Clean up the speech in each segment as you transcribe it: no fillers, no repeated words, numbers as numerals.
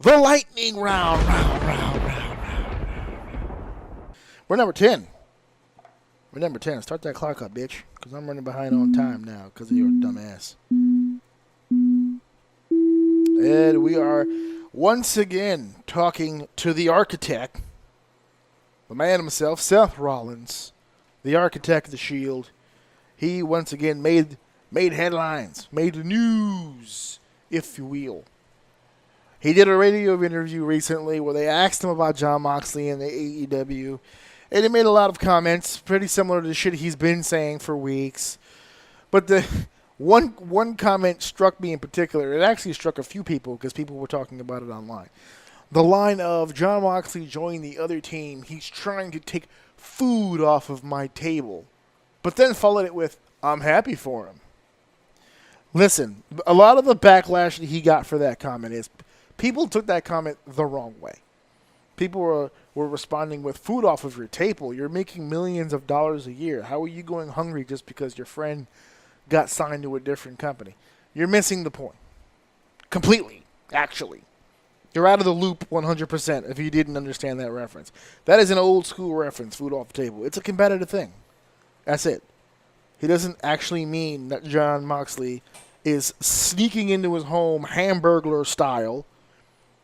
the lightning round. We're number 10. We're number 10. Start that clock up, bitch, because I'm running behind on time now because of your dumb ass. And we are once again talking to the architect, the man himself, Seth Rollins, the architect of the Shield. He once again made headlines, made news, if you will. He did a radio interview recently where they asked him about Jon Moxley and the AEW, and he made a lot of comments pretty similar to the shit he's been saying for weeks. But the one comment struck me in particular. It actually struck a few people because people were talking about it online. The line of Jon Moxley joining the other team, he's trying to take food off of my table. But then followed it with, I'm happy for him. Listen, a lot of the backlash that he got for that comment is people took that comment the wrong way. People were responding with food off of your table. You're making millions of dollars a year. How are you going hungry just because your friend got signed to a different company? You're missing the point. Completely, actually. You're out of the loop 100% if you didn't understand that reference. That is an old school reference, food off the table. It's a competitive thing. That's it. He doesn't actually mean that Jon Moxley is sneaking into his home Hamburglar style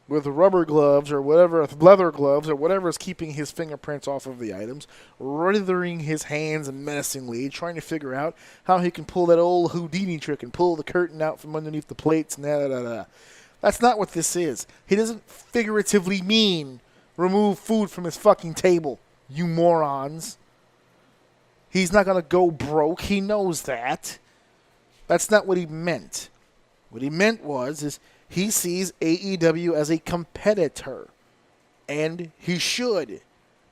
with rubber gloves or whatever, leather gloves or whatever is keeping his fingerprints off of the items, writhing his hands menacingly, trying to figure out how he can pull that old Houdini trick and pull the curtain out from underneath the plates and da-da-da-da. That's not what this is. He doesn't figuratively mean remove food from his fucking table, you morons. He's not going to go broke. He knows that. That's not what he meant. What he meant is he sees AEW as a competitor. And he should.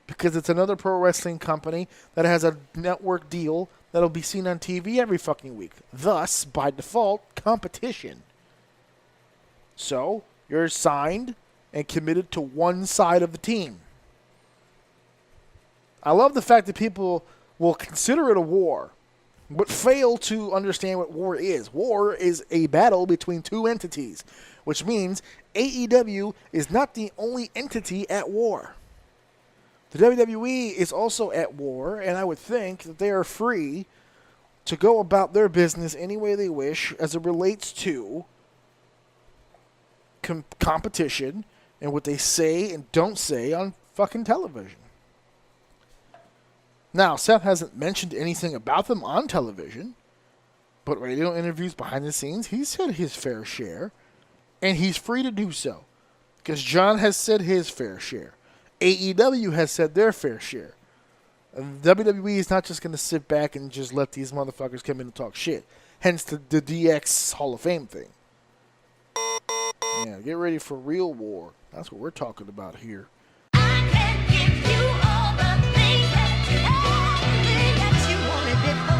Because it's another pro wrestling company that has a network deal that'll be seen on TV every fucking week. Thus, by default, competition. So, you're signed and committed to one side of the team. I love the fact that people will consider it a war, but fail to understand what war is. War is a battle between two entities, which means AEW is not the only entity at war. The WWE is also at war, and I would think that they are free to go about their business any way they wish as it relates to competition and what they say and don't say on fucking television. Now, Seth hasn't mentioned anything about them on television, but radio interviews behind the scenes, he's said his fair share, and he's free to do so, because Jon has said his fair share. AEW has said their fair share. WWE is not just going to sit back and just let these motherfuckers come in and talk shit, hence the DX Hall of Fame thing. Yeah, get ready for real war. That's what we're talking about here. I can give you all the things that you wanted before.